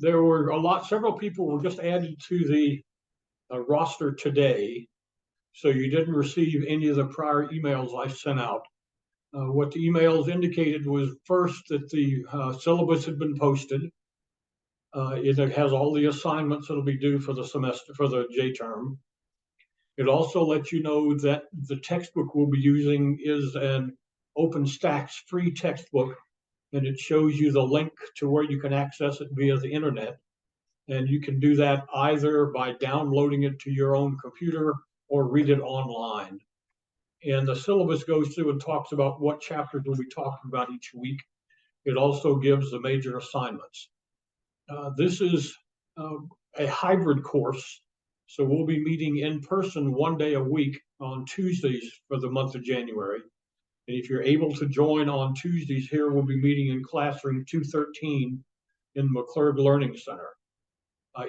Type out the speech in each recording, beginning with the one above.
There were several people were just added to the roster today, so you didn't receive any of the prior emails I sent out. What the emails indicated was first that the syllabus had been posted. It has all the assignments that'll be due for the semester, for the J term. It also lets you know that the textbook we'll be using is an OpenStax free textbook, and it shows you the link to where you can access it via the internet. And you can do that either by downloading it to your own computer or read it online. And the syllabus goes through and talks about what chapters we'll be talking about each week. It also gives the major assignments. This is a hybrid course, so we'll be meeting in person one day a week on Tuesdays for the month of January. And if you're able to join on Tuesdays here, we'll be meeting in classroom 213 in McClurg Learning Center.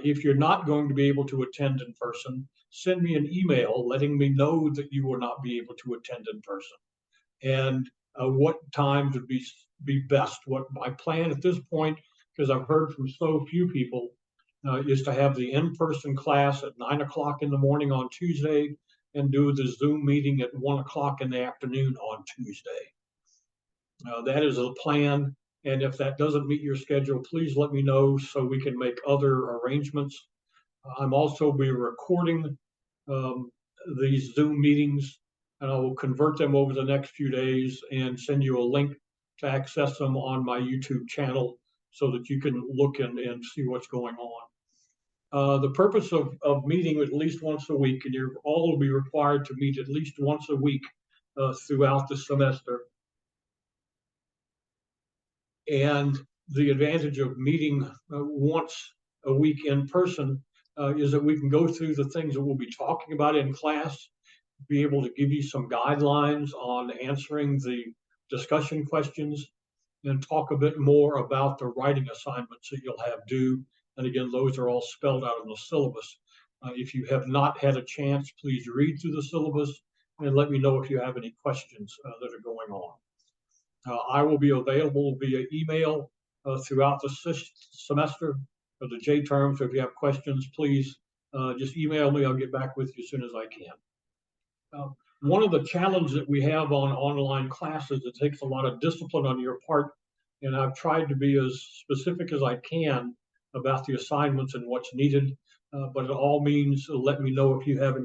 If you're not going to be able to attend in person, send me an email letting me know that you will not be able to attend in person and what times would be best. What my plan at this point, because I've heard from so few people, is to have the in-person class at 9 o'clock in the morning on Tuesday and do the Zoom meeting at 1 o'clock in the afternoon on Tuesday. That is the plan. And if that doesn't meet your schedule, please let me know so we can make other arrangements. I'm also be recording these Zoom meetings, and I will convert them over the next few days and send you a link to access them on my YouTube channel so that you can look and see what's going on. The purpose of meeting at least once a week, and you're all will be required to meet at least once a week throughout the semester. And the advantage of meeting once a week in person is that we can go through the things that we'll be talking about in class, be able to give you some guidelines on answering the discussion questions, and talk a bit more about the writing assignments that you'll have due. And again, those are all spelled out in the syllabus. If you have not had a chance, please read through the syllabus and let me know if you have any questions that are going on. I will be available via email throughout the semester of the J term. So if you have questions, please just email me. I'll get back with you as soon as I can. One of the challenges that we have on online classes, it takes a lot of discipline on your part, and I've tried to be as specific as I can about the assignments and what's needed, but it all means let me know if you have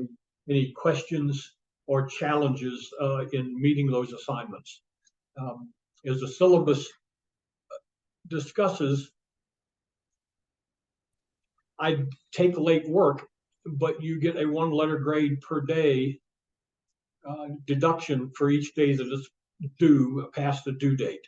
any questions or challenges in meeting those assignments. As the syllabus discusses, I take late work, but you get a 1-letter grade per day deduction for each day that is due past the due date.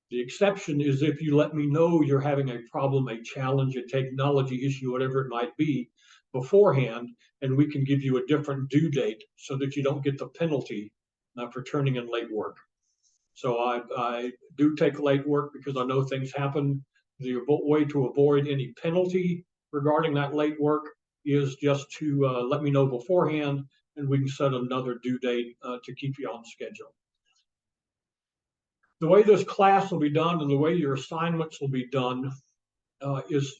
The exception is if you let me know you're having a problem, a challenge, a technology issue, whatever it might be, beforehand, and we can give you a different due date so that you don't get the penalty for turning in late work. So I do take late work because I know things happen. The way to avoid any penalty regarding that late work is just to let me know beforehand, and we can set another due date to keep you on schedule. The way this class will be done and the way your assignments will be done is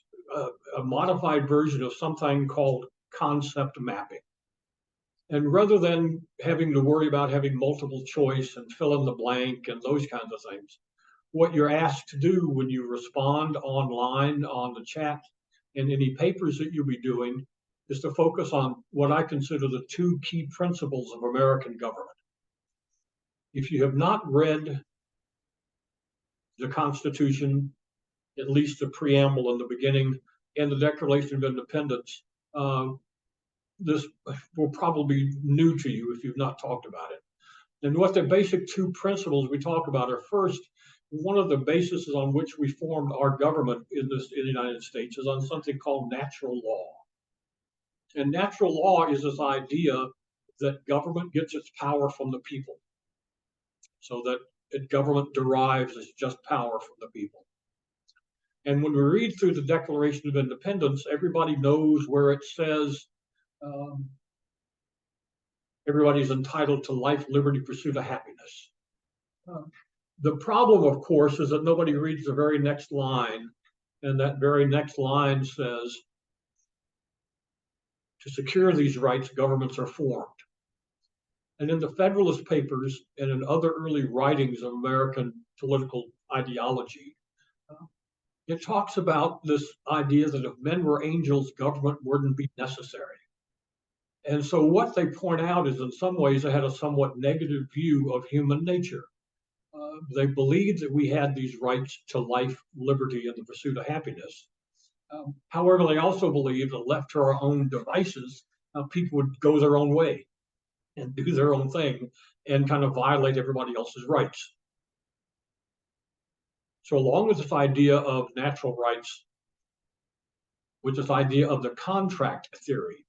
a modified version of something called concept mapping. And rather than having to worry about having multiple choice and fill in the blank and those kinds of things, what you're asked to do when you respond online on the chat and any papers that you'll be doing is to focus on what I consider the 2 key principles of American government. If you have not read the Constitution, at least the preamble in the beginning, and the Declaration of Independence, this will probably be new to you if you've not talked about it. And what the basic 2 principles we talk about are, first, one of the bases on which we formed our government in the United States is on something called natural law. And natural law is this idea that government gets its power from the people, so that government derives its just power from the people. And when we read through the Declaration of Independence, everybody knows where it says everybody's entitled to life, liberty, pursuit of happiness. The problem, of course, is that nobody reads the very next line And that very next line says, to secure these rights, governments are formed. And in the Federalist Papers and in other early writings of American political ideology, it talks about this idea that if men were angels, government wouldn't be necessary. And so what they point out is in some ways they had a somewhat negative view of human nature. They believed that we had these rights to life, liberty, and the pursuit of happiness. However, they also believed that left to our own devices, people would go their own way and do their own thing and kind of violate everybody else's rights. So along with this idea of natural rights, with this idea of the contract theory.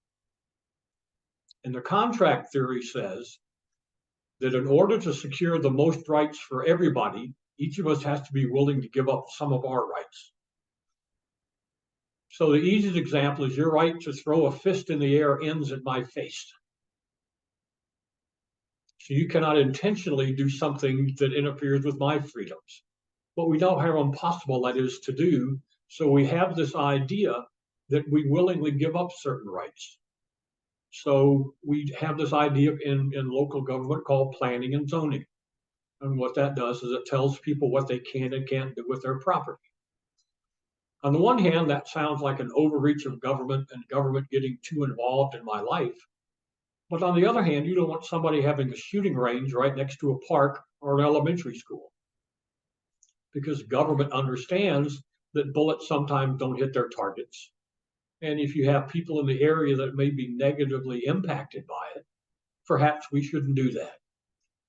And the contract theory says that in order to secure the most rights for everybody, each of us has to be willing to give up some of our rights. So the easiest example is your right to throw a fist in the air ends at my face. So you cannot intentionally do something that interferes with my freedoms. But we know how impossible that is to do. So we have this idea that we willingly give up certain rights. So we have this idea in local government called planning and zoning. And what that does is it tells people what they can and can't do with their property. On the one hand, that sounds like an overreach of government and government getting too involved in my life. But on the other hand, you don't want somebody having a shooting range right next to a park or an elementary school, because government understands that bullets sometimes don't hit their targets. And if you have people in the area that may be negatively impacted by it, perhaps we shouldn't do that.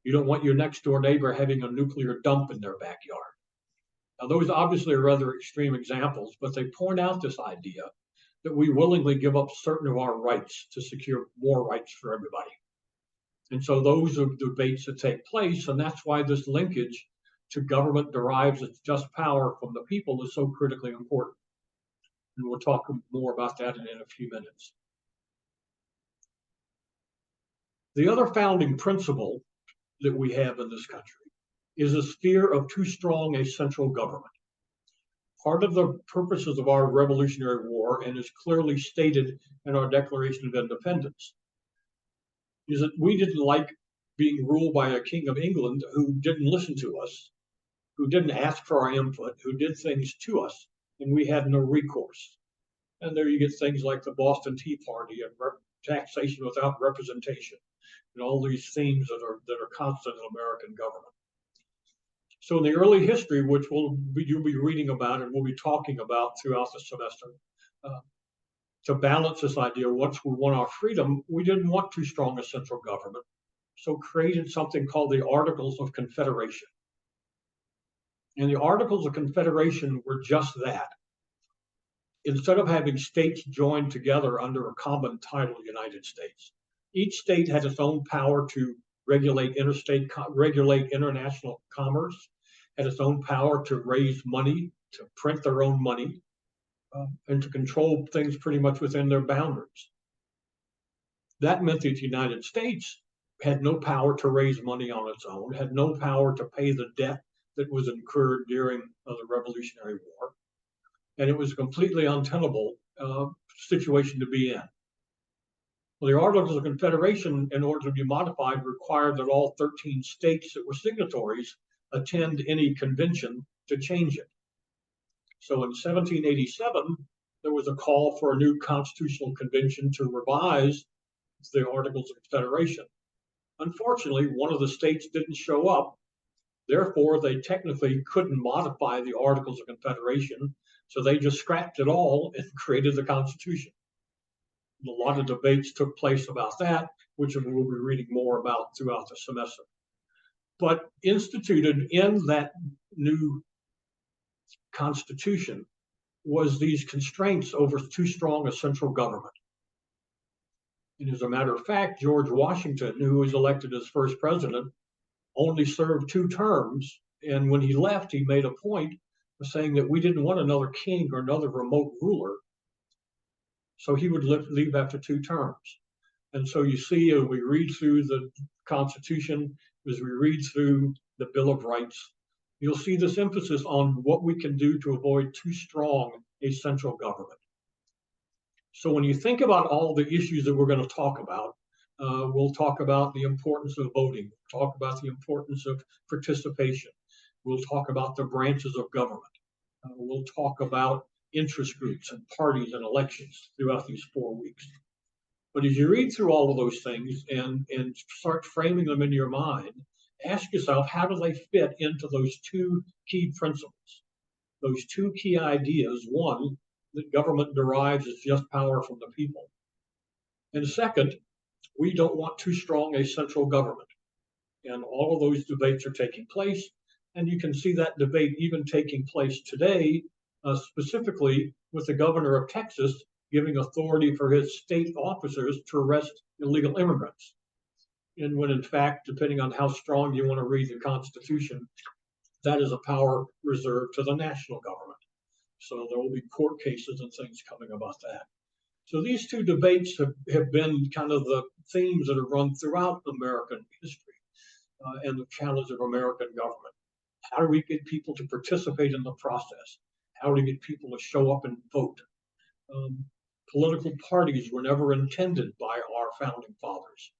You don't want your next door neighbor having a nuclear dump in their backyard. Now, those obviously are rather extreme examples, but they point out this idea that we willingly give up certain of our rights to secure more rights for everybody. And so those are debates that take place, and that's why this linkage to government derives its just power from the people is so critically important. And we'll talk more about that in a few minutes. The other founding principle that we have in this country is this fear of too strong a central government. Part of the purposes of our Revolutionary War, and is clearly stated in our Declaration of Independence, is that we didn't like being ruled by a king of England who didn't listen to us, who didn't ask for our input, who did things to us, and we had no recourse. And there you get things like the Boston Tea Party and taxation without representation, and all these themes that are constant in American government. So in the early history, which you'll be reading about and we'll be talking about throughout the semester, to balance this idea, once we won our freedom, we didn't want too strong a central government, so created something called the Articles of Confederation. And the Articles of Confederation were just that. Instead of having states joined together under a common title, United States, each state had its own power to regulate international commerce, had its own power to raise money, to print their own money, and to control things pretty much within their boundaries. That meant that the United States had no power to raise money on its own, had no power to pay the debt that was incurred during the Revolutionary War, and it was a completely untenable situation to be in. Well, the Articles of Confederation, in order to be modified, required that all 13 states that were signatories attend any convention to change it. So in 1787, there was a call for a new constitutional convention to revise the Articles of Confederation. Unfortunately, one of the states didn't show up. Therefore, they technically couldn't modify the Articles of Confederation, so they just scrapped it all and created the Constitution. A lot of debates took place about that, which we'll be reading more about throughout the semester. But instituted in that new Constitution was these constraints over too strong a central government. And as a matter of fact, George Washington, who was elected as first president, only served 2 terms. And when he left, he made a point of saying that we didn't want another king or another remote ruler. So he would leave after 2 terms. And so you see, as we read through the Constitution, as we read through the Bill of Rights, you'll see this emphasis on what we can do to avoid too strong a central government. So when you think about all the issues that we're going to talk about, we'll talk about the importance of voting, talk about the importance of participation. We'll talk about the branches of government. We'll talk about interest groups and parties and elections throughout these 4 weeks. But as you read through all of those things and start framing them in your mind, ask yourself, how do they fit into those two key principles, those two key ideas? One, that government derives its just power from the people. And second, we don't want too strong a central government. And all of those debates are taking place. And you can see that debate even taking place today, specifically with the governor of Texas giving authority for his state officers to arrest illegal immigrants. And when in fact, depending on how strong you want to read the Constitution, that is a power reserved to the national government. So there will be court cases and things coming about that. So these two debates have been kind of the themes that have run throughout American history and the challenge of American government. How do we get people to participate in the process? How do we get people to show up and vote? Political parties were never intended by our founding fathers.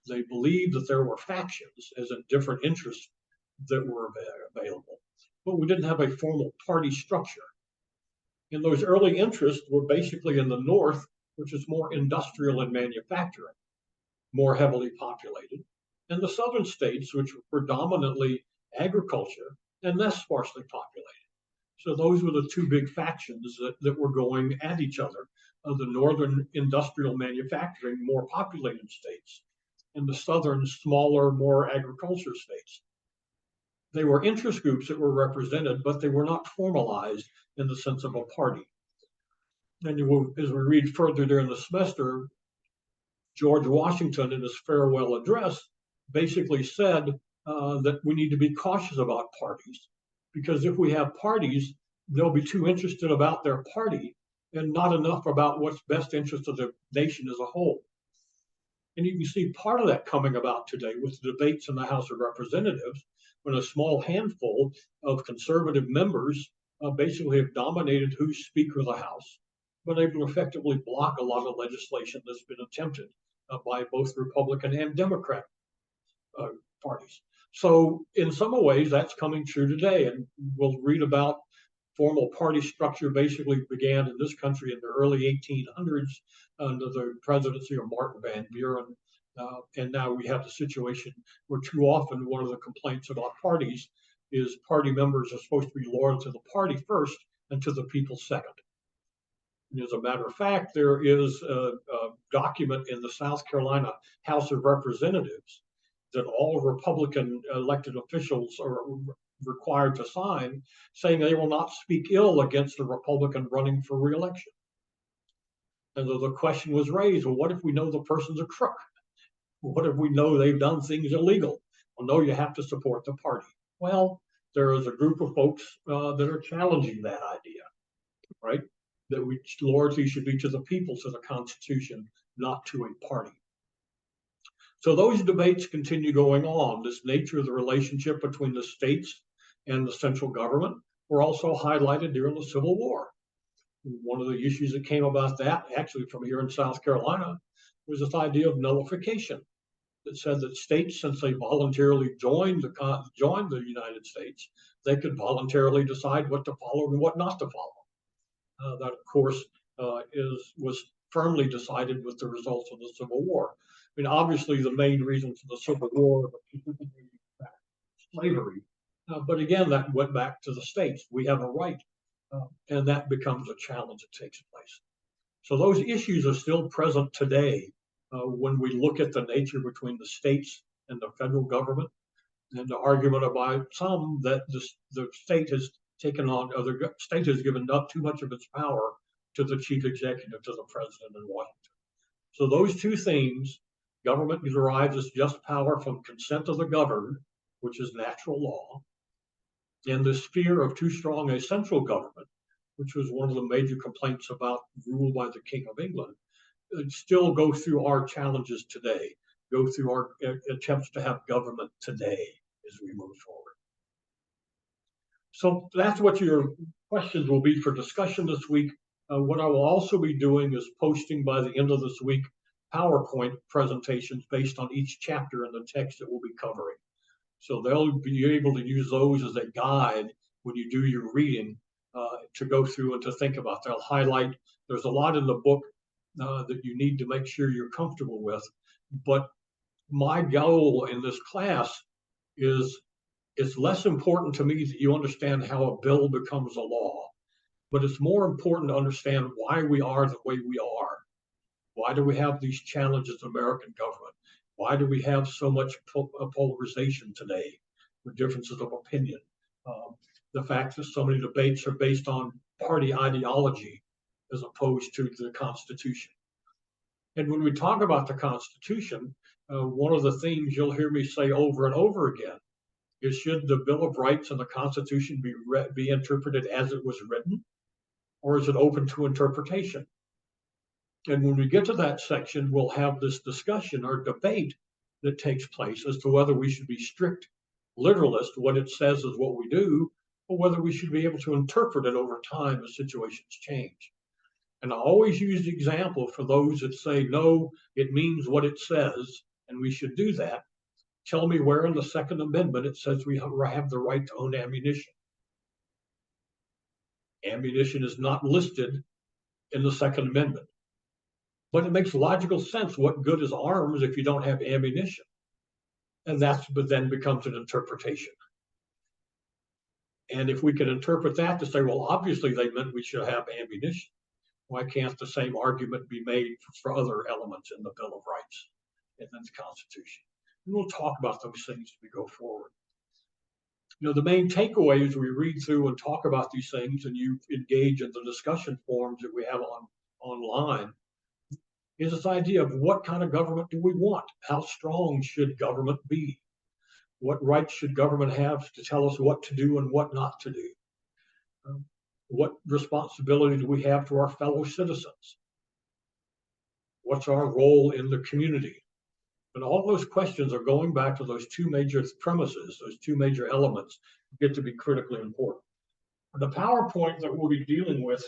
They believed that there were factions, as in different interests, that were available, but we didn't have a formal party structure. And those early interests were basically in the North, which is more industrial and manufacturing, more heavily populated, and the southern states, which were predominantly agriculture and less sparsely populated. So those were the two big factions that were going at each other, the northern industrial manufacturing, more populated states, and the southern smaller, more agriculture states. They were interest groups that were represented, but they were not formalized in the sense of a party. And as we read further during the semester, George Washington in his farewell address basically said that we need to be cautious about parties, because if we have parties, they'll be too interested about their party and not enough about what's best interest of the nation as a whole. And you can see part of that coming about today with the debates in the House of Representatives, when a small handful of conservative members basically have dominated who's Speaker of the House, been able to effectively block a lot of legislation that's been attempted by both Republican and Democrat parties. So in some ways, that's coming true today. And we'll read about formal party structure basically began in this country in the early 1800s under the presidency of Martin Van Buren. And now we have the situation where too often one of the complaints about parties is party members are supposed to be loyal to the party first and to the people second. And as a matter of fact, there is a document in the South Carolina House of Representatives that all Republican elected officials are required to sign, saying they will not speak ill against a Republican running for re-election. And so the question was raised, well, what if we know the person's a crook? What if we know they've done things illegal? Well, no, you have to support the party. Well, there is a group of folks that are challenging that idea, right? That loyalty should be to the people, to the Constitution, not to a party. So those debates continue going on. This nature of the relationship between the states and the central government were also highlighted during the Civil War. One of the issues that came about that, actually from here in South Carolina, was this idea of nullification that said that states, since they voluntarily joined the United States, they could voluntarily decide what to follow and what not to follow. That, of course, was firmly decided with the results of the Civil War. I mean, obviously, the main reason for the Civil War was slavery. But again, that went back to the states. We have a right, and that becomes a challenge that takes place. So those issues are still present today when we look at the nature between the states and the federal government, and the argument about some that the state has taken on, or the state has given up too much of its power to the chief executive, to the president in Washington. So those two themes, government derives its just power from consent of the governed, which is natural law, and this fear of too strong a central government, which was one of the major complaints about rule by the King of England, still go through our challenges today, go through our attempts to have government today as we move forward. So that's what your questions will be for discussion this week. What I will also be doing is posting by the end of this week PowerPoint presentations based on each chapter in the text that we'll be covering. So they'll be able to use those as a guide when you do your reading to go through and to think about. They'll highlight, there's a lot in the book that you need to make sure you're comfortable with. But my goal in this class is it's less important to me that you understand how a bill becomes a law, but it's more important to understand why we are the way we are. Why do we have these challenges in American government? Why do we have so much polarization today with differences of opinion? The fact that so many debates are based on party ideology as opposed to the Constitution. And when we talk about the Constitution, one of the themes you'll hear me say over and over again is, should the Bill of Rights and the Constitution be interpreted as it was written, or is it open to interpretation? And when we get to that section, we'll have this discussion or debate that takes place as to whether we should be strict literalist, what it says is what we do, or whether we should be able to interpret it over time as situations change. And I always use the example for those that say, no, it means what it says, and we should do that. Tell me where in the Second Amendment it says we have the right to own ammunition. Ammunition is not listed in the Second Amendment. But it makes logical sense. What good is arms if you don't have ammunition? And but then becomes an interpretation. And if we can interpret that to say, well, obviously they meant we should have ammunition, why can't the same argument be made for other elements in the Bill of Rights and then the Constitution? And we'll talk about those things as we go forward. You know, the main takeaway as we read through and talk about these things, and you engage in the discussion forums that we have online, is this idea of what kind of government do we want? How strong should government be? What rights should government have to tell us what to do and what not to do? What responsibility do we have to our fellow citizens? What's our role in the community? And all those questions are going back to those two major premises, those two major elements get to be critically important. The PowerPoint that we'll be dealing with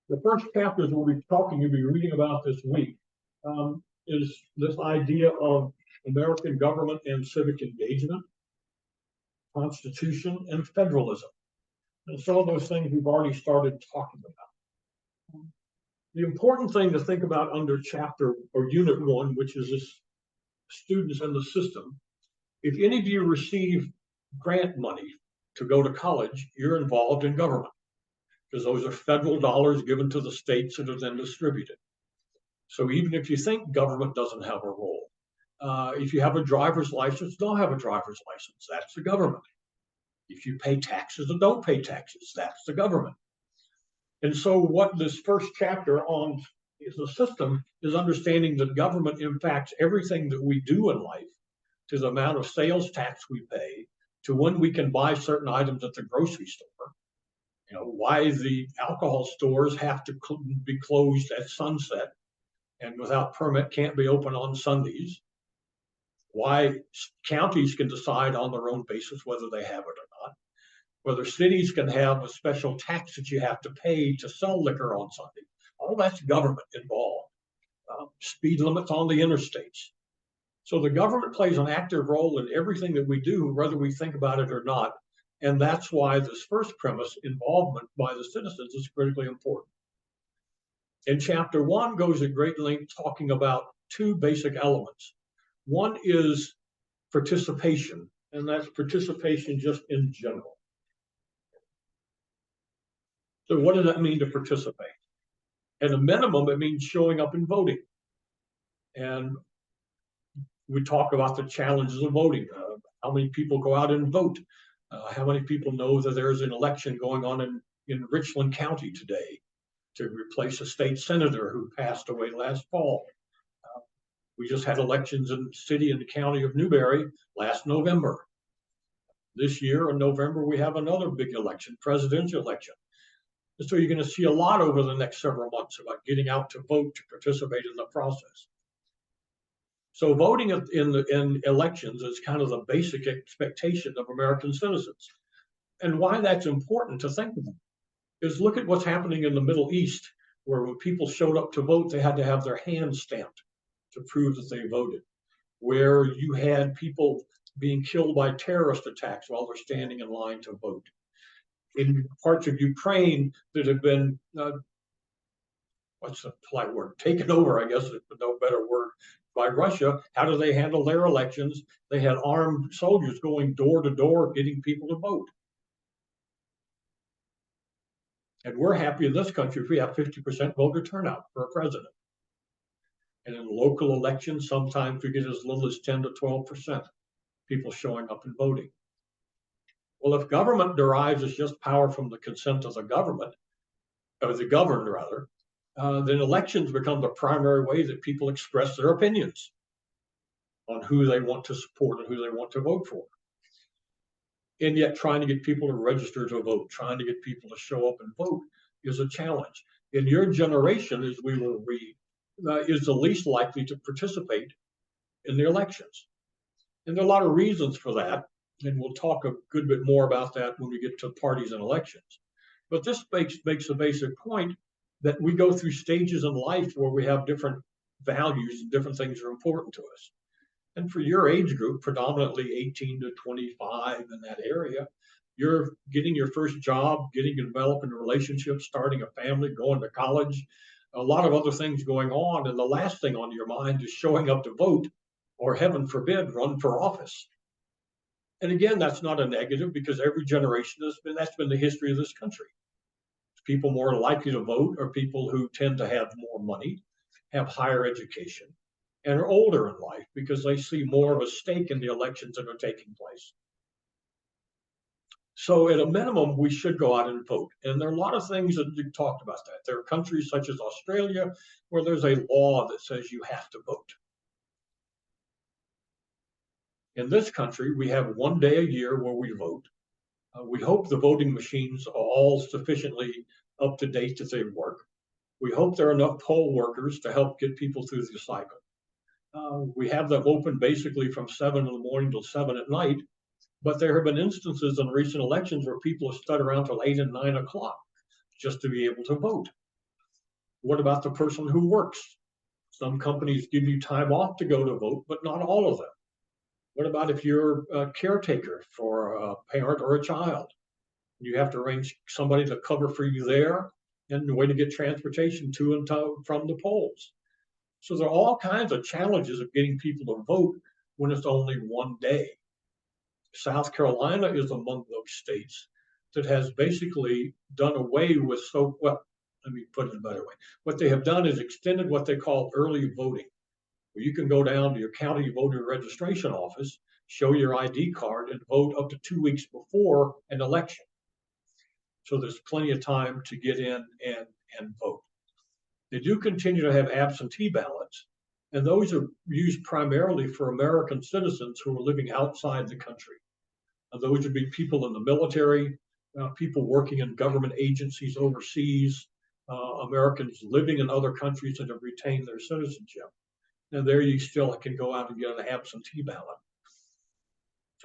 the first chapters we'll be reading about this week is this idea of American government and civic engagement, Constitution, and federalism. And some of those things we've already started talking about. The important thing to think about under chapter or unit 1, which is this students in the system, if any of you receive grant money to go to college, you're involved in government, because those are federal dollars given to the states that are then distributed. So even if you think government doesn't have a role, if you have a driver's license, don't have a driver's license, that's the government. If you pay taxes or don't pay taxes, that's the government. And so what this first chapter on is the system is understanding that government impacts everything that we do in life, to the amount of sales tax we pay, to when we can buy certain items at the grocery store. You know, why the alcohol stores have to be closed at sunset and without permit can't be open on Sundays. Why counties can decide on their own basis whether they have it or not. Whether cities can have a special tax that you have to pay to sell liquor on Sunday. All that's government involved. Speed limits on the interstates. So the government plays an active role in everything that we do, whether we think about it or not. And that's why this first premise, involvement by the citizens, is critically important. And chapter 1 goes at great length talking about two basic elements. One is participation, and that's participation just in general. So what does that mean to participate? At a minimum, it means showing up and voting. And we talk about the challenges of voting. How many people go out and vote? How many people know that there's an election going on in Richland County today to replace a state senator who passed away last fall? We just had elections in the city and the county of Newberry last November. This year in November, we have another big election, presidential election. And so you're going to see a lot over the next several months about getting out to vote, to participate in the process. So voting in elections is kind of the basic expectation of American citizens. And why that's important to think about is look at what's happening in the Middle East, where when people showed up to vote, they had to have their hands stamped to prove that they voted. Where you had people being killed by terrorist attacks while they're standing in line to vote. In parts of Ukraine that have been, what's the polite word, taken over, I guess, is no better word, by Russia. How do they handle their elections? They had armed soldiers going door to door getting people to vote. And we're happy in this country if we have 50% voter turnout for a president. And in local elections, sometimes we get as little as 10 to 12% people showing up and voting. Well, if government derives as just power from the consent of the government, or the governed rather, then elections become the primary way that people express their opinions on who they want to support and who they want to vote for. And yet trying to get people to register to vote, trying to get people to show up and vote is a challenge. In your generation, as we will read, is the least likely to participate in the elections. And there are a lot of reasons for that, and we'll talk a good bit more about that when we get to parties and elections. But this makes a basic point that we go through stages in life where we have different values and different things are important to us. And for your age group, predominantly 18 to 25 in that area, you're getting your first job, getting to develop a relationship, starting a family, going to college, a lot of other things going on. And the last thing on your mind is showing up to vote, or heaven forbid, run for office. And again, that's not a negative because every generation that's been the history of this country. People more likely to vote are people who tend to have more money, have higher education, and are older in life because they see more of a stake in the elections that are taking place. So at a minimum, we should go out and vote. And there are a lot of things that you talked about that. There are countries such as Australia where there's a law that says you have to vote. In this country, we have one day a year where we vote. We hope the voting machines are all sufficiently up to date that they work. We hope there are enough poll workers to help get people through the cycle. We have them open basically from 7 in the morning till 7 at night, but there have been instances in recent elections where people have stood around till 8 and 9 o'clock just to be able to vote. What about the person who works? Some companies give you time off to go to vote, but not all of them. What about if you're a caretaker for a parent or a child? You have to arrange somebody to cover for you there and a way to get transportation to and from the polls. So there are all kinds of challenges of getting people to vote when it's only one day. South Carolina is among those states that has basically done away with let me put it a better way. What they have done is extended what they call early voting, where you can go down to your county voter registration office, show your ID card, and vote up to 2 weeks before an election. So there's plenty of time to get in and vote. They do continue to have absentee ballots, and those are used primarily for American citizens who are living outside the country. Those would be people in the military, people working in government agencies overseas, Americans living in other countries that have retained their citizenship. And there you still can go out and get an absentee ballot.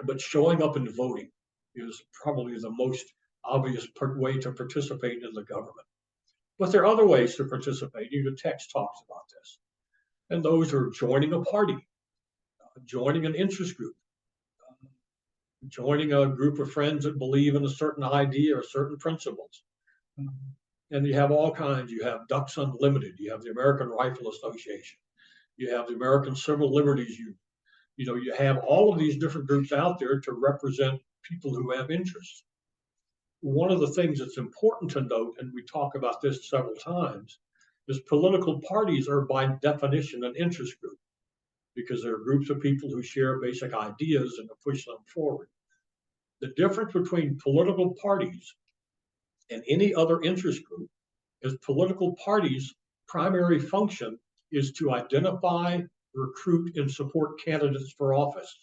But showing up and voting is probably the most obvious way to participate in the government. But there are other ways to participate. The text talks about this. And those are joining a party, joining an interest group, joining a group of friends that believe in a certain idea or certain principles. And you have all kinds. You have Ducks Unlimited. You have the American Rifle Association. You have the American Civil Liberties Union. You have all of these different groups out there to represent people who have interests. One of the things that's important to note, and we talk about this several times, is political parties are by definition an interest group because they're groups of people who share basic ideas and to push them forward. The difference between political parties and any other interest group is political parties' primary function is to identify, recruit, and support candidates for office.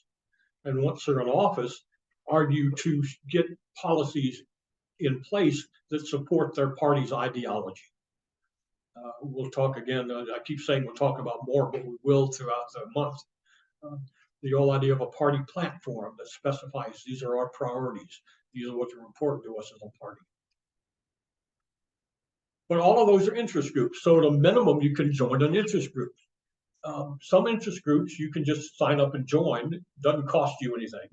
And once they're in office, argue to get policies in place that support their party's ideology. We'll talk again, I keep saying we'll talk about more, but we will throughout the month. The whole idea of a party platform that specifies these are our priorities, these are what's important to us as a party. But all of those are interest groups. So at a minimum, you can join an interest group. Some interest groups you can just sign up and join. It doesn't cost you anything.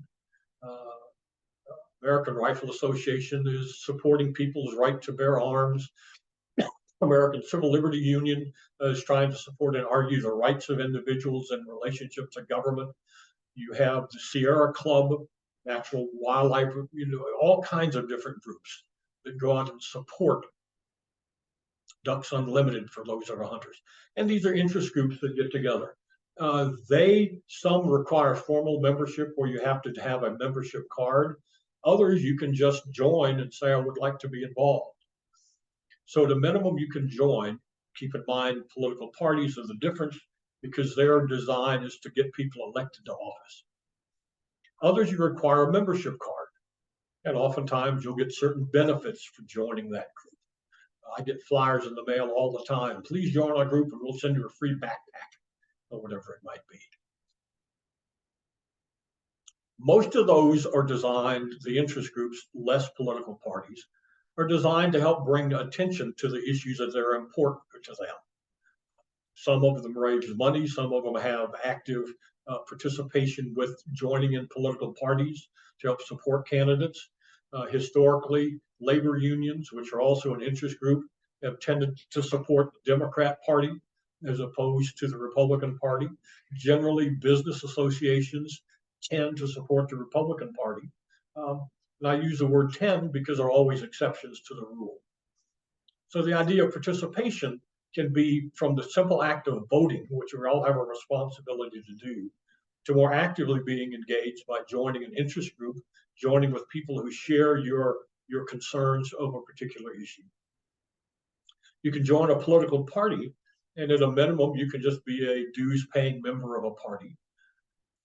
American Rifle Association is supporting people's right to bear arms. American Civil Liberty Union is trying to support and argue the rights of individuals in relationship to government. You have the Sierra Club, Natural Wildlife, all kinds of different groups that go out and support Ducks Unlimited for those that are hunters. And these are interest groups that get together. Some require formal membership where you have to have a membership card. Others, you can just join and say, I would like to be involved. So the minimum you can join, keep in mind political parties are the difference because their design is to get people elected to office. Others, you require a membership card. And oftentimes you'll get certain benefits for joining that group. I get flyers in the mail all the time. Please join our group and we'll send you a free backpack or whatever it might be. Most of those are designed, the interest groups, less political parties, are designed to help bring attention to the issues that are important to them. Some of them raise money, some of them have active participation with joining in political parties to help support candidates. Historically, labor unions, which are also an interest group, have tended to support the Democrat Party as opposed to the Republican Party. Generally, business associations tend to support the Republican Party. And I use the word tend because there are always exceptions to the rule. So the idea of participation can be from the simple act of voting, which we all have a responsibility to do, to more actively being engaged by joining an interest group, joining with people who share your concerns over a particular issue. You can join a political party, and at a minimum, you can just be a dues-paying member of a party.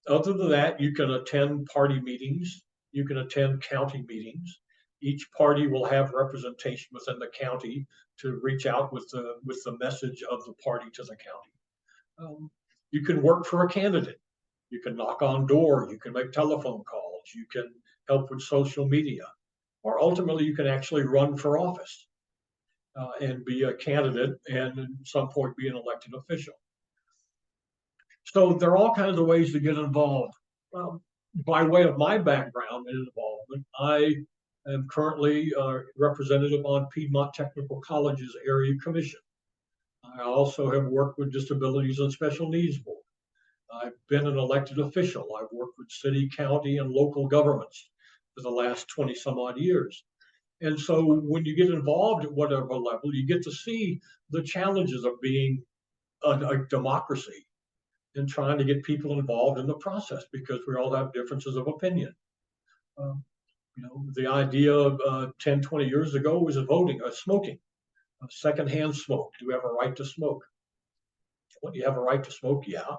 Other than that, you can attend party meetings. You can attend county meetings. Each party will have representation within the county to reach out with the message of the party to the county. You can work for a candidate. You can knock on doors. You can make telephone calls. You can help with social media. Or ultimately, you can actually run for office and be a candidate and at some point be an elected official. So there are all kinds of ways to get involved. By way of my background and involvement, I am currently representative on Piedmont Technical College's Area Commission. I also have worked with Disabilities and Special Needs Board. I've been an elected official. I've worked with city, county, and local governments for the last 20 some odd years. And so when you get involved at whatever level, you get to see the challenges of being a democracy and trying to get people involved in the process because we all have differences of opinion. The idea of 10, 20 years ago was voting, smoking, secondhand smoke. Do we have a right to smoke? Well, you have a right to smoke, yeah,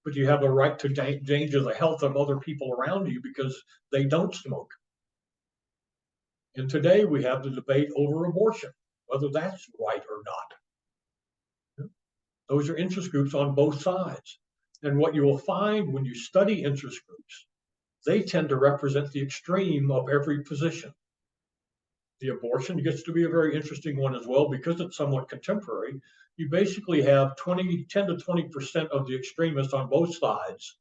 but you have a right to endanger the health of other people around you because they don't smoke. And today we have the debate over abortion, whether that's right or not. Those are interest groups on both sides. And what you will find when you study interest groups, they tend to represent the extreme of every position. The abortion gets to be a very interesting one as well because it's somewhat contemporary. You basically have 10 to 20% of the extremists on both sides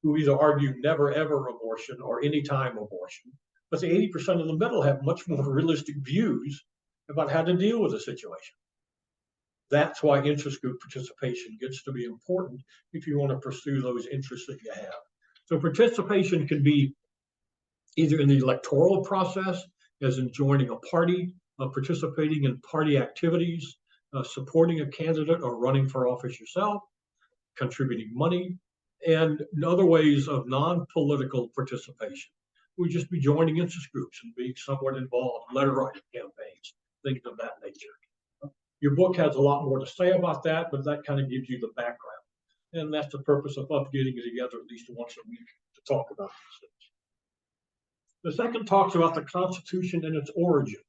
who either argue never ever abortion or anytime abortion. But the 80% of the middle have much more realistic views about how to deal with the situation. That's why interest group participation gets to be important if you want to pursue those interests that you have. So participation can be either in the electoral process, as in joining a party, participating in party activities, supporting a candidate or running for office yourself, contributing money, and other ways of non-political participation would just be joining interest groups and being somewhat involved, letter writing campaigns, things of that nature. Your book has a lot more to say about that, but that kind of gives you the background. And that's the purpose of us getting together at least once a week to talk about these things. The second talks about the Constitution and its origin.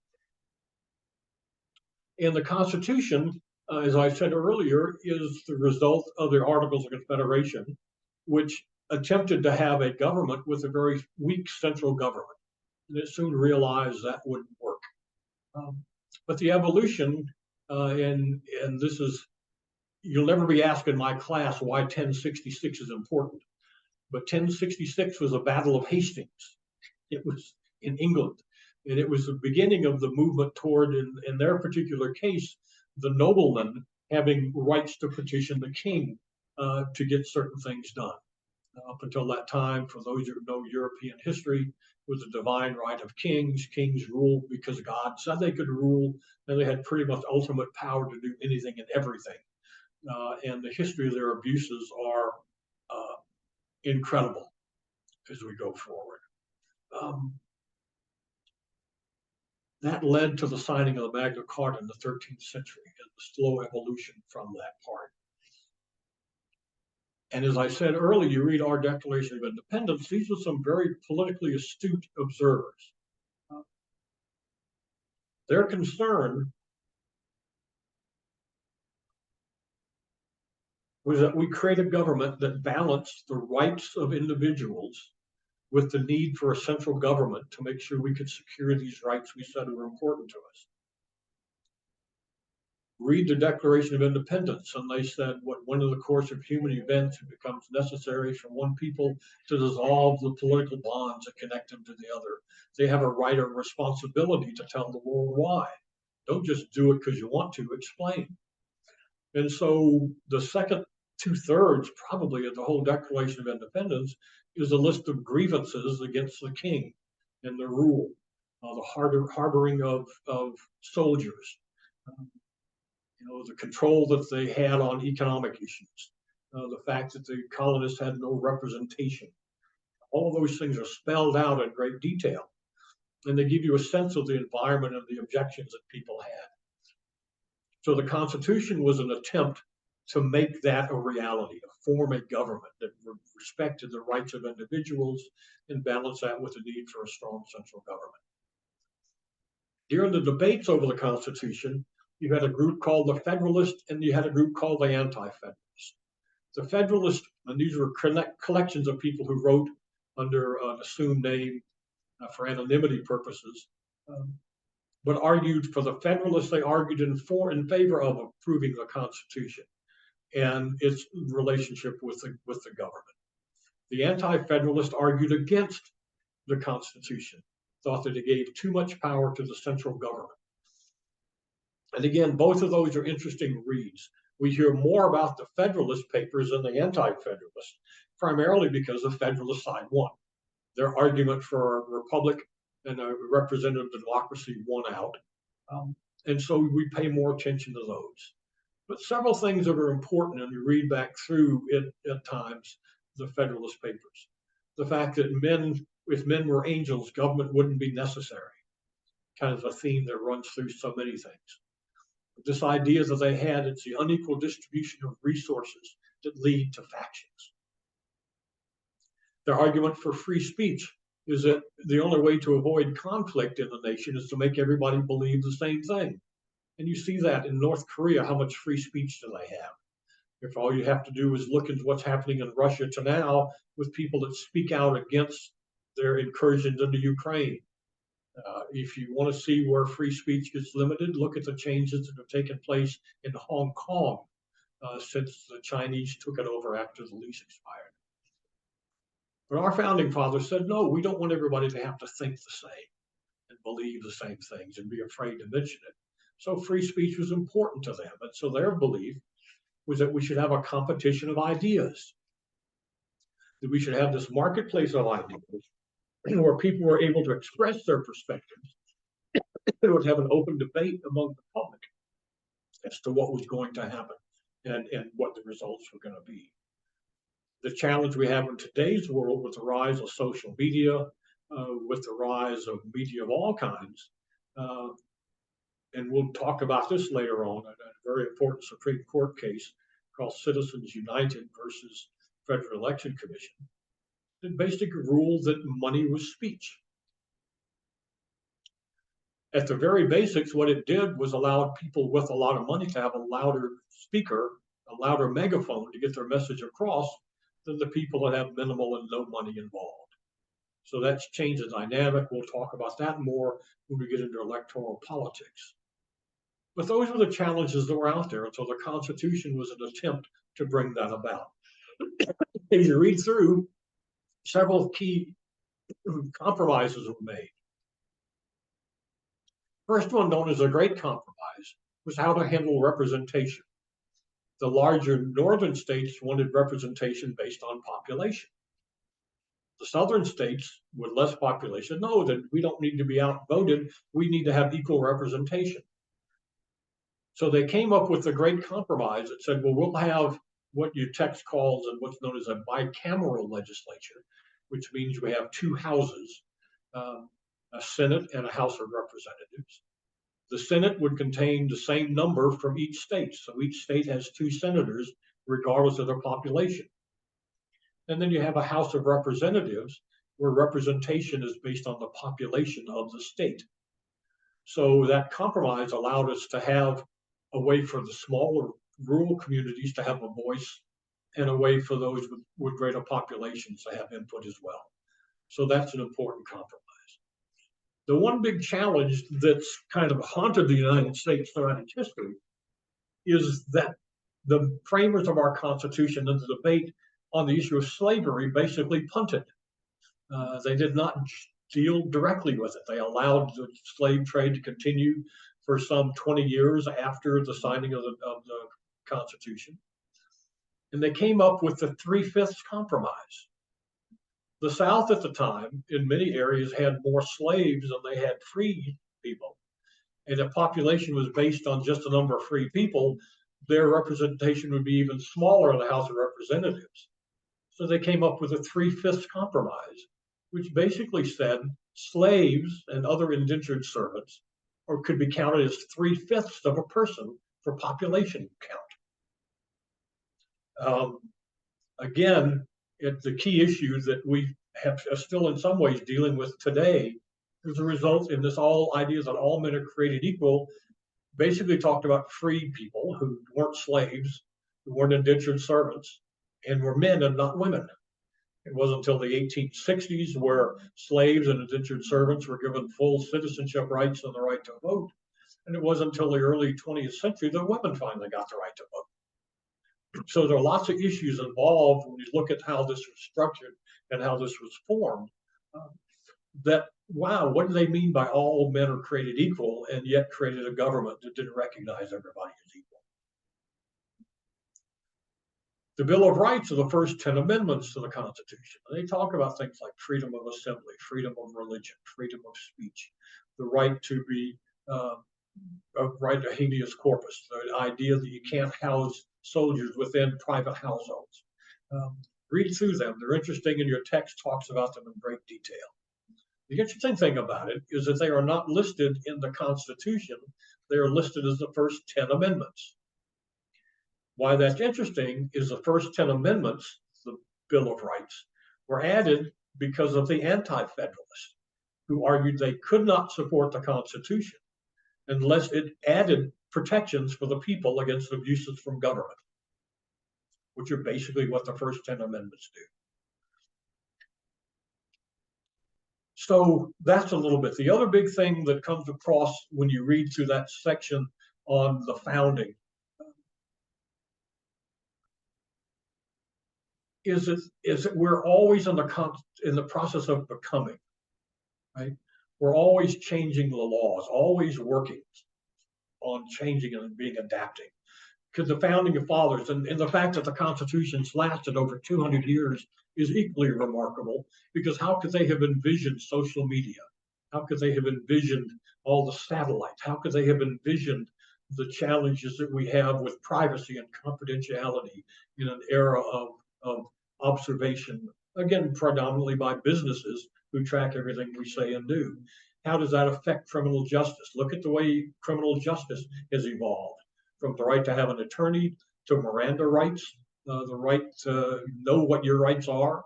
And the Constitution, as I said earlier, is the result of the Articles of Confederation, which attempted to have a government with a very weak central government. And it soon realized that wouldn't work. But the evolution, and this is, you'll never be asked in my class why 1066 is important, but 1066 was a Battle of Hastings. It was in England, and it was the beginning of the movement toward, in their particular case, the noblemen having rights to petition the king to get certain things done. Up until that time, for those who know European history, it was a divine right of kings. Kings ruled because God said they could rule, and they had pretty much ultimate power to do anything and everything. And the history of their abuses are incredible as we go forward. That led to the signing of the Magna Carta in the 13th century and the slow evolution from that part. And as I said earlier, you read our Declaration of Independence, these are some very politically astute observers. Their concern was that we create a government that balanced the rights of individuals with the need for a central government to make sure we could secure these rights we said were important to us. Read the Declaration of Independence, and they said, when in the course of human events it becomes necessary for one people to dissolve the political bonds that connect them to the other, they have a right or responsibility to tell the world why. Don't just do it because you want to, explain. And so the second two-thirds probably of the whole Declaration of Independence is a list of grievances against the king and the rule, the harboring of soldiers, the control that they had on economic issues, the fact that the colonists had no representation. All of those things are spelled out in great detail, and they give you a sense of the environment and the objections that people had. So the Constitution was an attempt to make that a reality, to form a government that respected the rights of individuals and balance that with the need for a strong central government. During the debates over the Constitution, you had a group called the Federalists and you had a group called the Anti-Federalists. The Federalists, and these were collections of people who wrote under an assumed name for anonymity purposes, but argued for the Federalists. They argued in favor of approving the Constitution and its relationship with the government. The Anti-Federalists argued against the Constitution, thought that it gave too much power to the central government. And again, both of those are interesting reads. We hear more about the Federalist papers than the Anti-Federalist, primarily because the Federalist side won. Their argument for a republic and a representative democracy won out. And so we pay more attention to those. But several things that are important, and you read back through it at times, the Federalist papers. The fact that if men were angels, government wouldn't be necessary. Kind of a theme that runs through so many things. This idea that they had, it's the unequal distribution of resources that lead to factions. Their argument for free speech is that the only way to avoid conflict in the nation is to make everybody believe the same thing. And you see that in North Korea, how much free speech do they have? If all you have to do is look into what's happening in Russia to now with people that speak out against their incursions into Ukraine. If you want to see where free speech gets limited, look at the changes that have taken place in Hong Kong since the Chinese took it over after the lease expired. But our founding fathers said, no, we don't want everybody to have to think the same and believe the same things and be afraid to mention it. So free speech was important to them. And so their belief was that we should have a competition of ideas, that we should have this marketplace of ideas where people were able to express their perspectives. They would have an open debate among the public as to what was going to happen and what the results were going to be. The challenge we have in today's world with the rise of social media, with the rise of media of all kinds, and we'll talk about this later on, a very important Supreme Court case called Citizens United versus Federal Election Commission, that basically ruled that money was speech. at the very basics, what it did was allow people with a lot of money to have a louder speaker, a louder megaphone to get their message across than the people that have minimal and no money involved. So that's changed the dynamic. We'll talk about that more when we get into electoral politics. But those were the challenges that were out there. And so the Constitution was an attempt to bring that about. As you read through, several key compromises were made. First one, known as the Great Compromise, was how to handle representation. The larger northern states wanted representation based on population. The southern states with less population know that we don't need to be outvoted, we need to have equal representation. So they came up with the Great Compromise that said, well, we'll have what your text calls and what's known as a bicameral legislature, which means we have two houses, a Senate and a House of Representatives. The Senate would contain the same number from each state. So each state has two senators, regardless of their population. And then you have a House of Representatives where representation is based on the population of the state. So that compromise allowed us to have a way for the smaller rural communities to have a voice and a way for those with greater populations to have input as well. So that's an important compromise. The one big challenge that's kind of haunted the United States throughout its history is that the framers of our Constitution and the debate on the issue of slavery basically punted. They did not deal directly with it. They allowed the slave trade to continue for some 20 years after the signing of the Constitution. And they came up with the 3/5 compromise. The South at the time, in many areas, had more slaves than they had free people. And if population was based on just the number of free people, their representation would be even smaller in the House of Representatives. So they came up with a 3/5 compromise, which basically said slaves and other indentured servants could be counted as 3/5 of a person for population count. Again, the key issue that we are still in some ways dealing with today as a result in this all idea that all men are created equal, basically talked about free people who weren't slaves, who weren't indentured servants, and were men and not women. It wasn't until the 1860s where slaves and indentured servants were given full citizenship rights and the right to vote. And it wasn't until the early 20th century that women finally got the right to vote. So there are lots of issues involved when you look at how this was structured and how this was formed. That, wow, what do they mean by all men are created equal, and yet created a government that didn't recognize everybody as equal? The Bill of Rights are the first 10 amendments to the Constitution. And they talk about things like freedom of assembly, freedom of religion, freedom of speech, the right to be right to habeas corpus, the idea that you can't house soldiers within private households. Read through them. They're interesting, and your text talks about them in great detail. The interesting thing about it is that they are not listed in the Constitution. They are listed as the first 10 amendments. Why that's interesting is the first 10 amendments, the Bill of Rights, were added because of the anti-federalists who argued they could not support the Constitution unless it added protections for the people against abuses from government, which are basically what the first 10 amendments do. So that's a little bit. The other big thing that comes across when you read through that section on the founding is that we're always in the process of becoming, right? We're always changing the laws, always working on changing and being adapting. Because the founding fathers and the fact that the Constitution's lasted over 200 years is equally remarkable, because how could they have envisioned social media? How could they have envisioned all the satellites? How could they have envisioned the challenges that we have with privacy and confidentiality in an era of observation, again, predominantly by businesses who track everything we say and do? How does that affect criminal justice? Look at the way criminal justice has evolved, from the right to have an attorney to Miranda rights, the right to know what your rights are,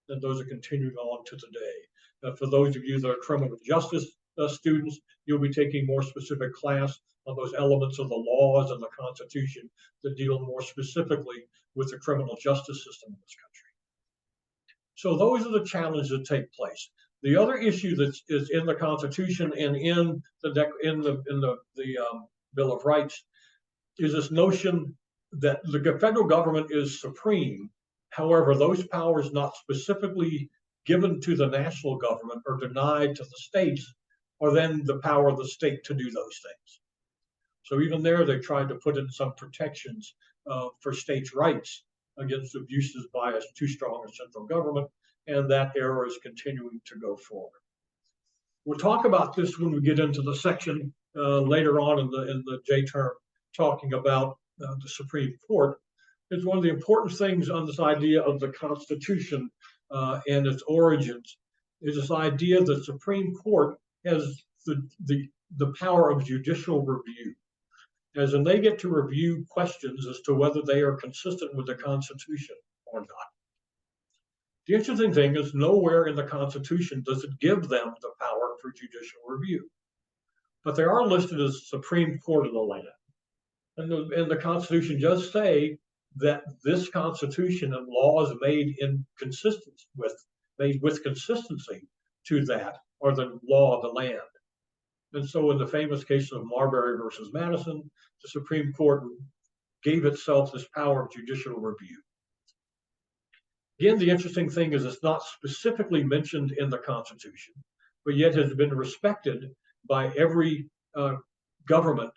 and those are continuing on to today. For those of you that are criminal justice students, you'll be taking more specific class on those elements of the laws and the Constitution that deal more specifically with the criminal justice system in this country. So those are the challenges that take place. The other issue that is in the Constitution and in the Bill of Rights is this notion that the federal government is supreme. However, those powers not specifically given to the national government or denied to the states are then the power of the state to do those things. So even there, they tried to put in some protections for states' rights against abuses by a too strong a central government, and that era is continuing to go forward. We'll talk about this when we get into the section later on in the J term, talking about the Supreme Court. It's one of the important things on this idea of the Constitution and its origins is this idea that the Supreme Court has the power of judicial review, as in they get to review questions as to whether they are consistent with the Constitution or not. The interesting thing is nowhere in the Constitution does it give them the power for judicial review, but they are listed as Supreme Court of the land. And the Constitution does say that this Constitution and laws made with consistency to that are the law of the land. And so in the famous case of Marbury versus Madison, the Supreme Court gave itself this power of judicial review. Again, the interesting thing is it's not specifically mentioned in the Constitution, but yet has been respected by every government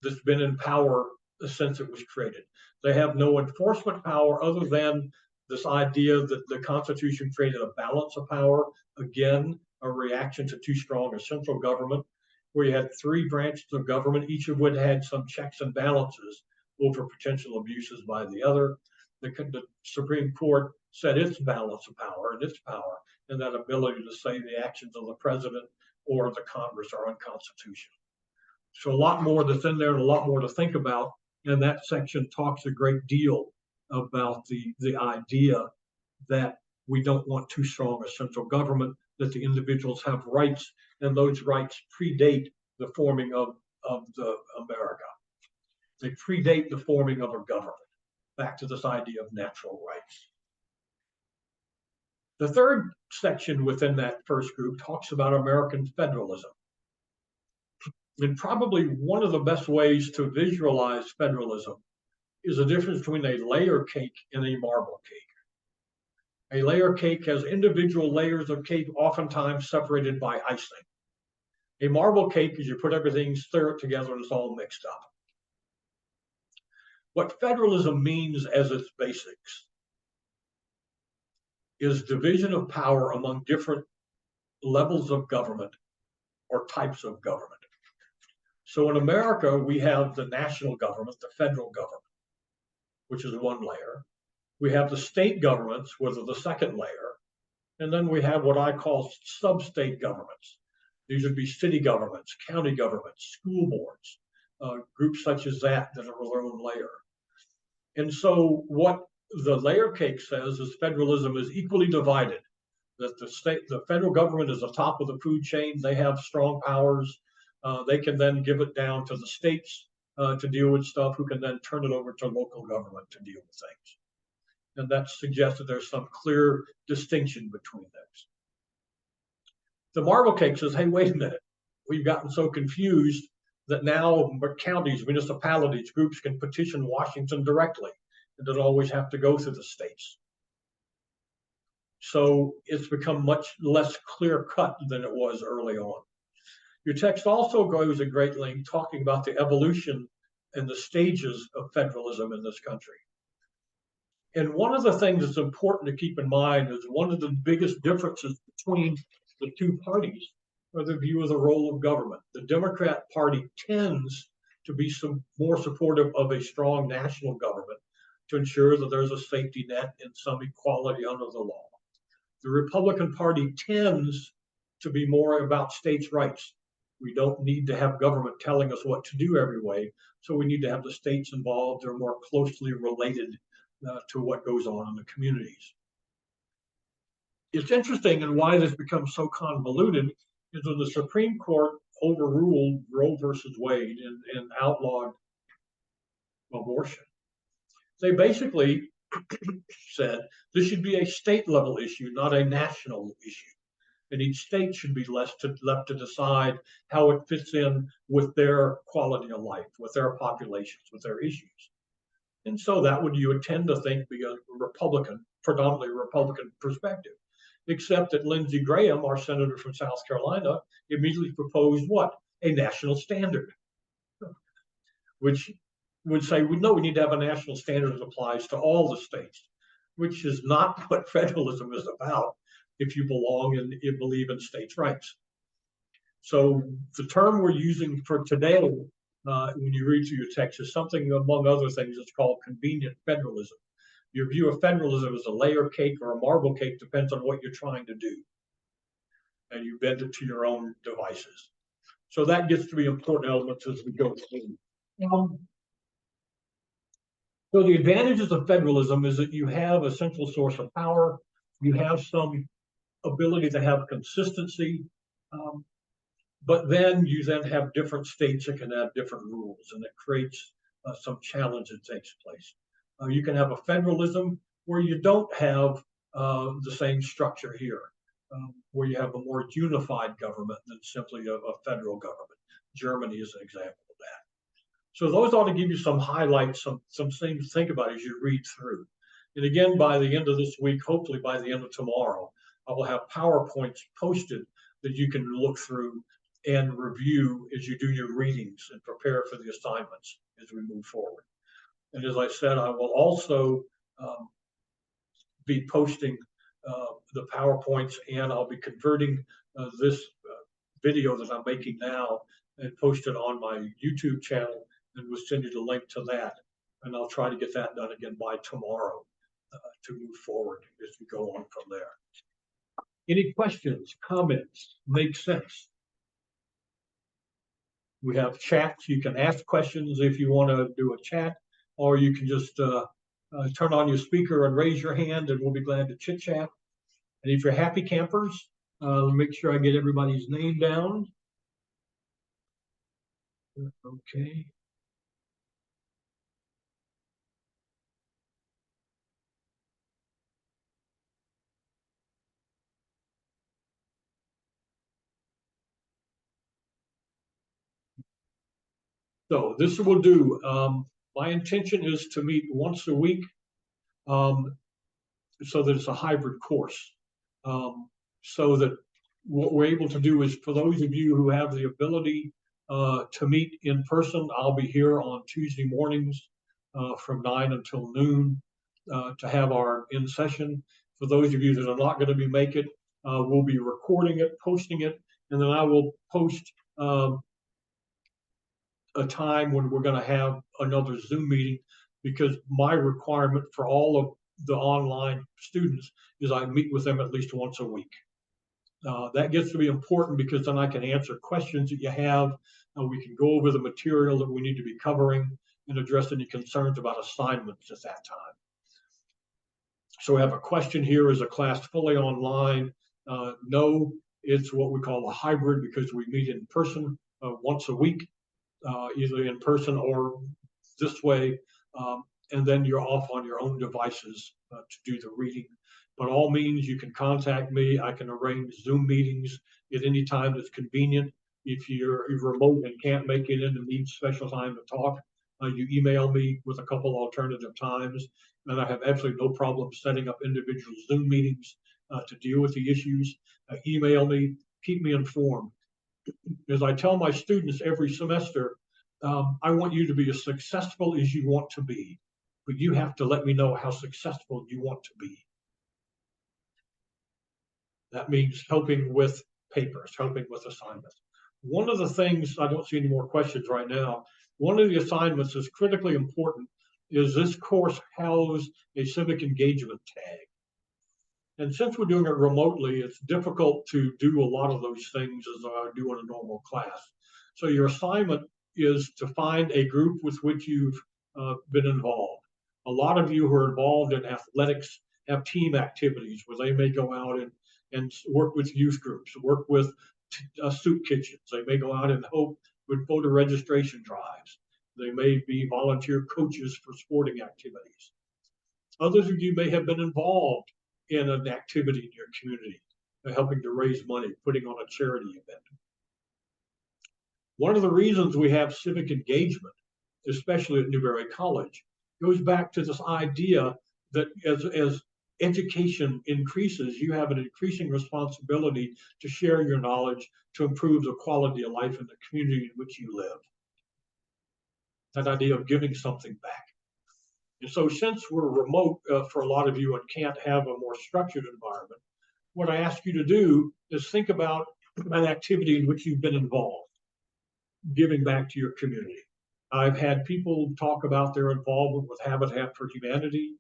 that's been in power since it was created. They have no enforcement power other than this idea that the Constitution created a balance of power, again, a reaction to too strong a central government, where you had three branches of government, each of which had some checks and balances over potential abuses by the other. The Supreme Court set its balance of power and its power, and that ability to say the actions of the president or the Congress are unconstitutional. So a lot more that's in there and a lot more to think about. And that section talks a great deal about the idea that we don't want too strong a central government, that the individuals have rights, and those rights predate the forming of the America. They predate the forming of a government. Back to this idea of natural rights. The third section within that first group talks about American federalism. And probably one of the best ways to visualize federalism is the difference between a layer cake and a marble cake. A layer cake has individual layers of cake, oftentimes separated by icing. A marble cake is you put everything, stir it together, and it's all mixed up. What federalism means as its basics is division of power among different levels of government or types of government. So in America, we have the national government, the federal government, which is one layer. We have the state governments, which are the second layer. And then we have what I call sub-state governments. These would be city governments, county governments, school boards, groups such as that are their own layer. And so what the layer cake says is federalism is equally divided, that the federal government is the top of the food chain. They have strong powers. They can then give it down to the states to deal with stuff, who can then turn it over to local government to deal with things. And that suggests that there's some clear distinction between those. The marble cake says, hey, wait a minute. We've gotten so confused that now counties, municipalities, groups can petition Washington directly and don't always have to go through the states. So it's become much less clear-cut than it was early on. Your text also goes at great length talking about the evolution and the stages of federalism in this country. And one of the things that's important to keep in mind is one of the biggest differences between the two parties are the view of the role of government. The Democrat Party tends to be more supportive of a strong national government to ensure that there's a safety net and some equality under the law. The Republican Party tends to be more about states' rights. We don't need to have government telling us what to do every way, so we need to have the states involved. They're more closely related to what goes on in the communities. It's interesting, and why this becomes so convoluted is when the Supreme Court overruled Roe versus Wade and outlawed abortion. They basically said this should be a state level issue, not a national issue. And each state should be left to decide how it fits in with their quality of life, with their populations, with their issues. And so that would, you would tend to think, be a Republican, predominantly Republican perspective. Except that Lindsey Graham, our senator from South Carolina, immediately proposed what? A national standard, which would say, no, we need to have a national standard that applies to all the states, which is not what federalism is about if you belong and you believe in states' rights. So the term we're using for today, when you read through your text, is something, among other things, it's called convenient federalism. Your view of federalism as a layer cake or a marble cake depends on what you're trying to do, and you bend it to your own devices. So that gets to be important elements as we go through. So the advantages of federalism is that you have a central source of power, you have some ability to have consistency, but then you have different states that can have different rules, and it creates some challenge that takes place. You can have a federalism where you don't have the same structure here, where you have a more unified government than simply a federal government. Germany is an example of that. So those ought to give you some highlights, some things to think about as you read through. And again, by the end of this week, hopefully by the end of tomorrow, I will have PowerPoints posted that you can look through and review as you do your readings and prepare for the assignments as we move forward. And as I said, I will also be posting the PowerPoints, and I'll be converting this video that I'm making now and post it on my YouTube channel, and we'll send you the link to that. And I'll try to get that done again by tomorrow to move forward as we go on from there. Any questions, comments, make sense? We have chats. You can ask questions if you want to do a chat, or you can just turn on your speaker and raise your hand, and we'll be glad to chit chat. And if you're happy campers, make sure I get everybody's name down. Okay. So this will do. My intention is to meet once a week, so that it's a hybrid course. So that what we're able to do is, for those of you who have the ability to meet in person, I'll be here on Tuesday mornings from 9 until noon to have our in-session. For those of you that are not going to make it, we'll be recording it, posting it, and then I will post a time when we're going to have another Zoom meeting, because my requirement for all of the online students is I meet with them at least once a week. That gets to be important because then I can answer questions that you have. We can go over the material that we need to be covering and address any concerns about assignments at that time. So we have a question here: is a class fully online? No, it's what we call a hybrid, because we meet in person once a week, either in person or this way, and then you're off on your own devices to do the reading. By all means, you can contact me. I can arrange Zoom meetings at any time that's convenient. If you're remote and can't make it in and need special time to talk, you email me with a couple alternative times, and I have absolutely no problem setting up individual Zoom meetings to deal with the issues. Email me, keep me informed. As I tell my students every semester, I want you to be as successful as you want to be, but you have to let me know how successful you want to be. That means helping with papers, helping with assignments. One of the things, I don't see any more questions right now, one of the assignments that's critically important is this course houses a civic engagement tag. And since we're doing it remotely, it's difficult to do a lot of those things as I do in a normal class. So your assignment is to find a group with which you've been involved. A lot of you who are involved in athletics have team activities where they may go out and work with youth groups, work with soup kitchens. They may go out and help with voter registration drives. They may be volunteer coaches for sporting activities. Others of you may have been involved in an activity in your community, helping to raise money, putting on a charity event. One of the reasons we have civic engagement, especially at Newberry College, goes back to this idea that as education increases, you have an increasing responsibility to share your knowledge to improve the quality of life in the community in which you live. That idea of giving something back. And so since we're remote for a lot of you and can't have a more structured environment, what I ask you to do is think about an activity in which you've been involved, giving back to your community. I've had people talk about their involvement with Habitat for Humanity.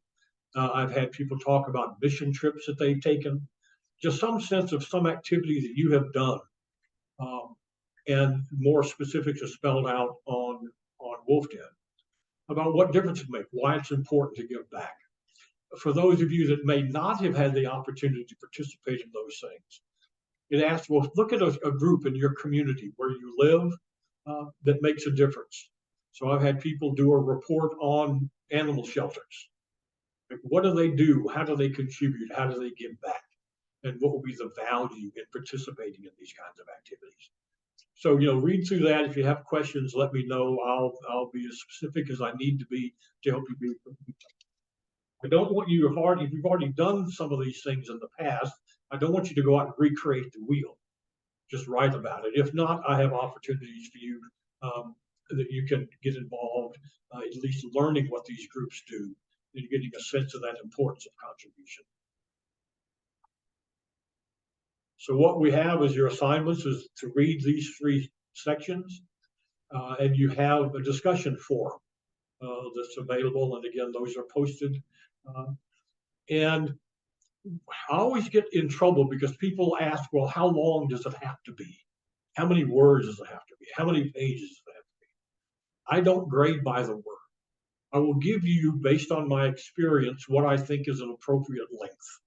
I've had people talk about mission trips that they've taken, just some sense of some activity that you have done. And more specifics are spelled out on Wolf Den about what difference it makes, why it's important to give back. For those of you that may not have had the opportunity to participate in those things, it asks, well, look at a group in your community where you live that makes a difference. So I've had people do a report on animal shelters. Like, what do they do? How do they contribute? How do they give back? And what will be the value in participating in these kinds of activities? So, read through that. If you have questions, let me know. I'll be as specific as I need to be to help you be. I don't want you, if you've already done some of these things in the past, I don't want you to go out and recreate the wheel. Just write about it. If not, I have opportunities for you that you can get involved, at least learning what these groups do and getting a sense of that importance of contribution. So what we have as your assignments is to read these 3 sections, and you have a discussion forum that's available. And again, those are posted. And I always get in trouble because people ask, well, how long does it have to be? How many words does it have to be? How many pages does it have to be? I don't grade by the word. I will give you, based on my experience, what I think is an appropriate length.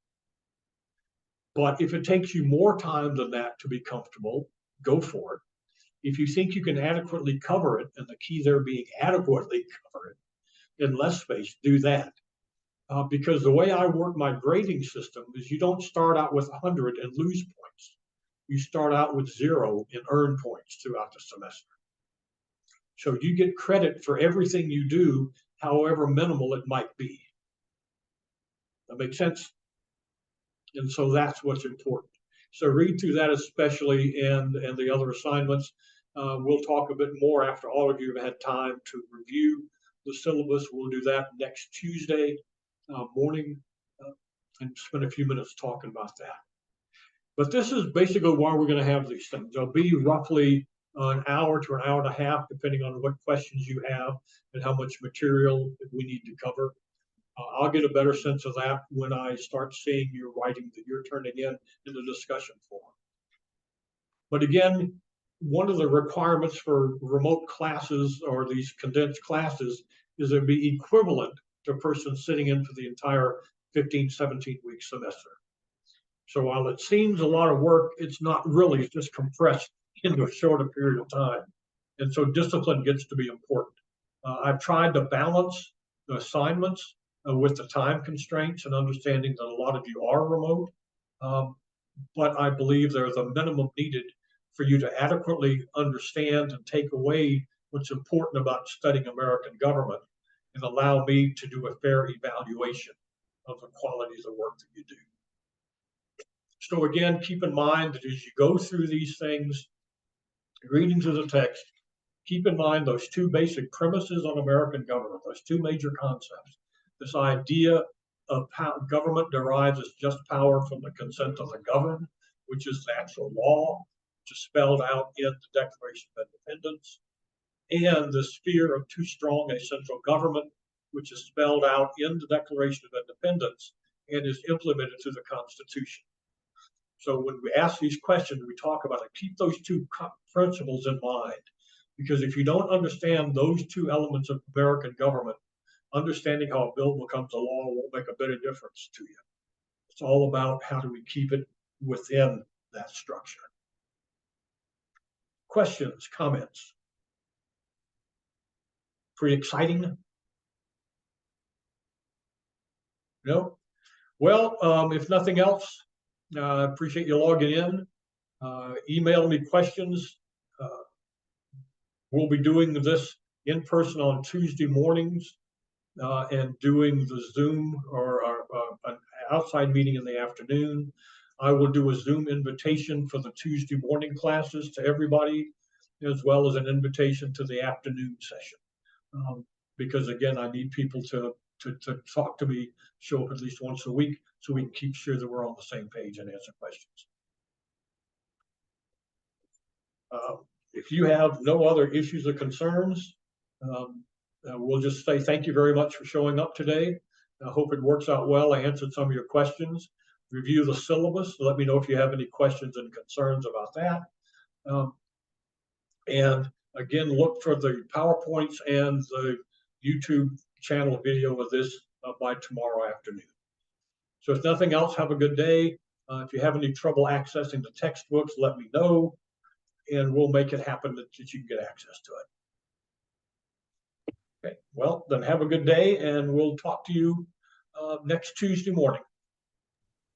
But if it takes you more time than that to be comfortable, go for it. If you think you can adequately cover it, and the key there being adequately cover it in less space, do that. Because the way I work my grading system is you don't start out with 100 and lose points. You start out with 0 and earn points throughout the semester. So you get credit for everything you do, however minimal it might be. That makes sense? And so that's what's important. So read through that especially, and the other assignments. We'll talk a bit more after all of you have had time to review the syllabus. We'll do that next Tuesday morning and spend a few minutes talking about that. But this is basically why we're going to have these things. They'll be roughly an hour to an hour and a half, depending on what questions you have and how much material we need to cover. I'll get a better sense of that when I start seeing your writing that you're turning in the discussion forum. But again, one of the requirements for remote classes or these condensed classes is it be equivalent to a person sitting in for the entire 15, 17-week semester. So while it seems a lot of work, it's not really. It's just compressed into a shorter period of time. And so discipline gets to be important. I've tried to balance the assignments with the time constraints and understanding that a lot of you are remote. But I believe there's a minimum needed for you to adequately understand and take away what's important about studying American government and allow me to do a fair evaluation of the quality of the work that you do. So again, keep in mind that as you go through these things, reading through the text, keep in mind those 2 basic premises on American government, those 2 major concepts. This idea of how government derives its just power from the consent of the governed, which is natural law, which is spelled out in the Declaration of Independence, and the sphere of too strong a central government, which is spelled out in the Declaration of Independence and is implemented through the Constitution. So when we ask these questions, we talk about it. Keep those 2 principles in mind, because if you don't understand those 2 elements of American government, understanding how a bill becomes a law won't make a bit of difference to you. It's all about how do we keep it within that structure. questions, comments? Pretty exciting? No? Well, if nothing else, appreciate you logging in. Email me questions. We'll be doing this in person on Tuesday mornings and doing the Zoom or an outside meeting in the afternoon. I will do a Zoom invitation for the Tuesday morning classes to everybody, as well as an invitation to the afternoon session. Because again, I need people to talk to me, show up at least once a week, so we can keep sure that we're on the same page and answer questions. If you have no other issues or concerns, we'll just say thank you very much for showing up today. I hope it works out well. I answered some of your questions. Review the syllabus. Let me know if you have any questions and concerns about that. And again, look for the PowerPoints and the YouTube channel video of this by tomorrow afternoon. So if nothing else, have a good day. If you have any trouble accessing the textbooks, let me know, and we'll make it happen that you can get access to it. Okay, well, then have a good day, and we'll talk to you next Tuesday morning.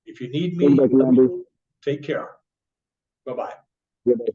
If you need me, take care. Bye-bye.